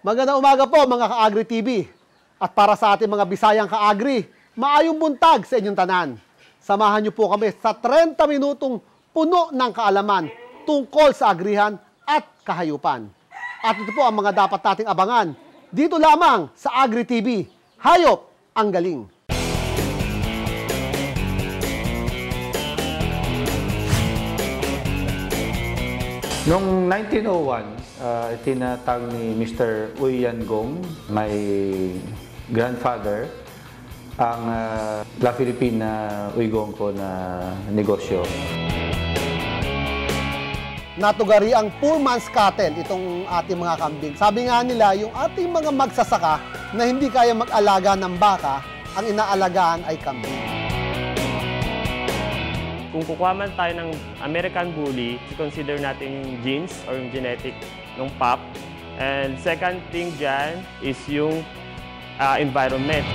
Magandang umaga po mga Ka-Agri TV. At para sa ating mga Bisayang Ka-Agri, maayong buntag sa inyong tanan. Samahan niyo po kami sa 30 minutong puno ng kaalaman tungkol sa agrihan at kahayupan. At ito po ang mga dapat nating abangan dito lamang sa Agri TV. Hayop ang galing! Noong 1901, tinatag ni Mr. Uy Yan Gong, my grandfather, ang La Filipina Uygong ko na negosyo. Natugari ang poor man's cattle, itong ating mga kambing. Sabi nga nila, yung ating mga magsasaka na hindi kaya mag-alaga ng baka, ang inaalagaan ay kambing. Kung kukuha man tayo ng American Bully, consider natin yung genes or yung genetic ng pup. And second thing dyan is yung environment.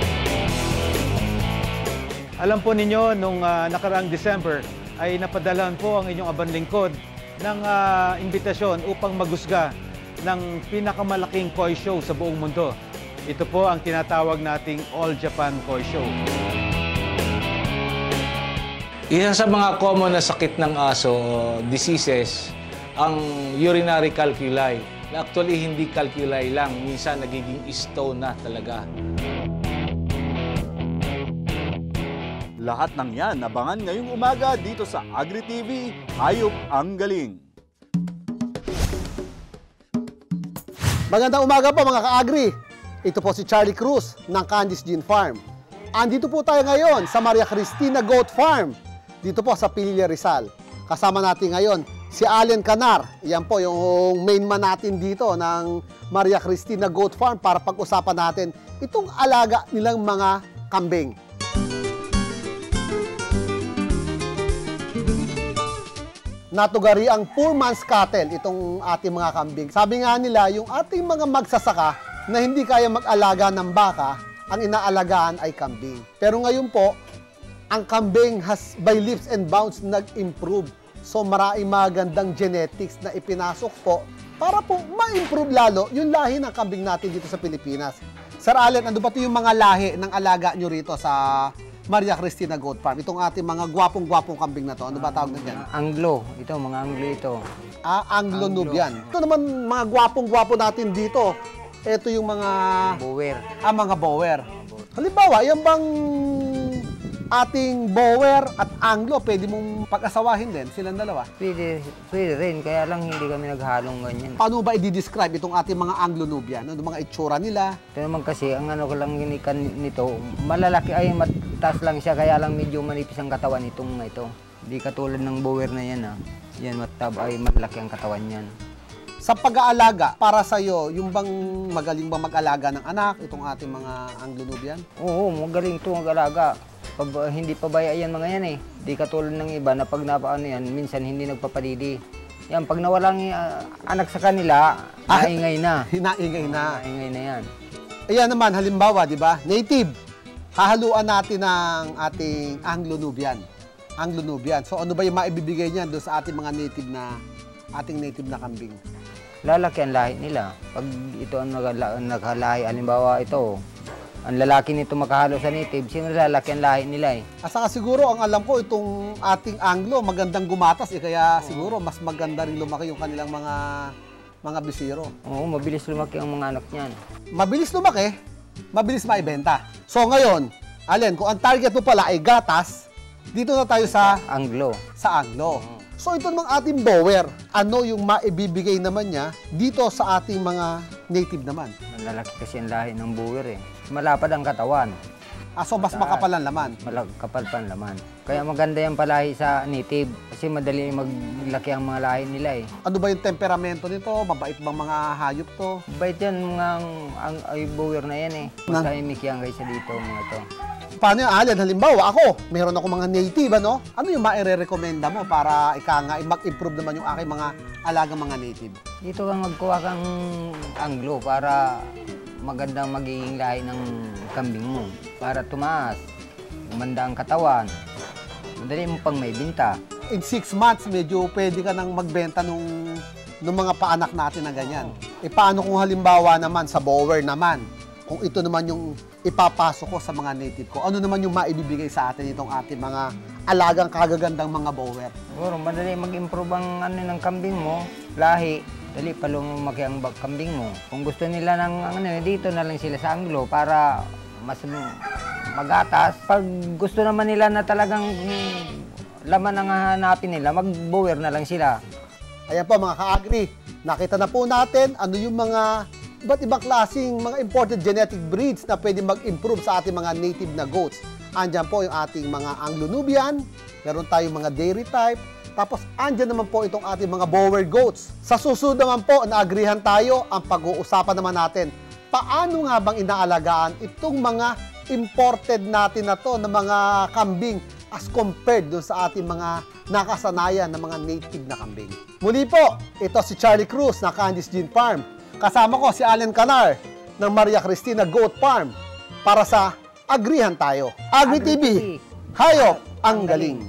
Alam po ninyo, nung nakaraang December ay napadalan po ang inyong abang lingkod ng imbitasyon upang magusga ng pinakamalaking koi show sa buong mundo. Ito po ang tinatawag nating All Japan Koi Show. Isa sa mga common na sakit ng aso, diseases, ang urinary calculi. Actually, hindi calculi lang. Minsan nagiging stone na talaga. Lahat ng yan abangan ngayong umaga dito sa Agri TV, Hayop ang Galing. Magandang umaga po mga Ka-Agri. Ito po si Charlie Cruz ng Candice Gin Farm. Andito po tayo ngayon sa Maria Cristina Goat Farm. Dito po sa Pililla, Rizal. Kasama natin ngayon si Allen Canar. Yan po yung main man natin dito ng Maria Cristina Goat Farm para pag-usapan natin itong alaga nilang mga kambing. Natugari ang poor man's cattle, itong ating mga kambing. Sabi nga nila, yung ating mga magsasaka na hindi kaya mag-alaga ng baka, ang inaalagaan ay kambing. Pero ngayon po, ang kambing has by leaps and bounds nag-improve. So maraming magandang genetics na ipinasok po para po ma-improve lalo yung lahi ng kambing natin dito sa Pilipinas. Sir Allen, ano ba ito yung mga lahi ng alaga nyo rito sa Maria Cristina Goat Farm? Itong ating mga gwapong-gwapong kambing na to, ano ba tawag na dyan? Anglo. Ito, mga Anglo ito. Anglo-Nubian. Ito naman, mga gwapong-gwapo natin dito. Ito yung mga... Bower. Mga bower. Halimbawa, yan bang ating bower at Anglo, pwede mong pag-asawahin din silang dalawa? Pwede rin, kaya lang hindi kami naghalong ganyan. Paano ba i-describe itong ating mga Anglo-Nubian? Ano mga itsura nila? Ito naman kasi, ang ano ko lang nito, malalaki ay mataas lang siya, kaya lang medyo manipis ang katawan itong ito. Hindi katulad ng bower na yan. Yan, ay malaki ang katawan yan. Sa pag-aalaga, para sa'yo, yung bang magaling ba mag-alaga ng anak, itong ating mga Anglo-Nubian? Oo, magaling ito mag-alaga. Hindi pabaya yan mga yan eh. Di katulad ng iba na pag napaano yan, minsan hindi nagpapadidi. Yan, pag nawalang anak sa kanila, naingay na. Naingay na. Naingay na yan. Ayan naman, halimbawa, di ba? Native. Hahaluan natin ng ating Anglo-Nubian. Anglo-Nubian. So ano ba yung maibibigay niyan doon sa ating mga native na kambing? Lalaki ang lahi nila. Pag ito ang naghalahi, halimbawa ito, ang lalaki nito makahalo sa native, sino lalaki ang lahi nila eh. Saka siguro, ang alam ko, itong ating Anglo, magandang gumatas eh, kaya siguro mas maganda rin lumaki yung kanilang mga bisiro. Oo, mabilis lumaki ang mga anak niyan. Mabilis lumaki, mabilis maibenta. So ngayon, Allen, kung ang target mo pala ay gatas, dito na tayo sa Anglo. Sa Anglo. So ito namang ating bower, ano yung maibibigay naman niya dito sa ating mga native naman? Malalaki kasi ang lahi ng bower eh. Malapad ang katawan. So mas makapal ang laman? Kapal pa ang laman. Kaya maganda yung palahi sa native kasi madali maglaki ang mga lahi nila eh. Ano ba yung temperamento nito? Mabait bang mga hayop to? Mabait yan mga ay bower na yan eh. Matahimik yan kaysa dito mga to. Paano yung Allen? Halimbawa, ako, meron ako mga native, ano? Ano yung maire-recommenda mo para mag-improve naman yung aking mga alagang mga native? Dito kang magkuha kang Anglo para magandang magiging lahi ng kambing mo. Para tumaas, umanda ang katawan, madali mo pang may binta. In 6 months, medyo pwede ka nang magbenta nung ng mga paanak natin na ganyan. E paano kung halimbawa naman sa Bower naman, kung ito naman yung ipapasok ko sa mga native ko, ano naman yung maibibigay sa atin itong ating mga alagang kagagandang mga Bower? Siguro, madali mag-improve ang ano ng kambing mo, lahi. Dali pa lumaki ang kambing mo. Kung gusto nila ng ano, dito na lang sila sa Anglo para mas magatas. Pag gusto naman nila na talagang laman ang hanapin nila, mag-Bower na lang sila. Ayan po mga ka-agri, nakita na po natin ano yung mga iba't ibang klaseng mga imported genetic breeds na pwede mag-improve sa ating mga native na goats. Andyan po yung ating mga Anglo-Nubian, meron tayong mga dairy type, tapos andyan naman po itong ating mga Bower goats. Sa susunod naman po, naagrihan tayo, ang pag-uusapan naman natin, paano nga bang inaalagaan itong mga imported natin na to, na mga kambing as compared dun sa ating mga nakasanayan ng mga native na kambing. Muli po, ito si Charlie Cruz ng Candice Jean Farm. Kasama ko si Allen Canar ng Maria Cristina Goat Farm para sa Agrihan Tayo. Agri TV, hayop ang galing.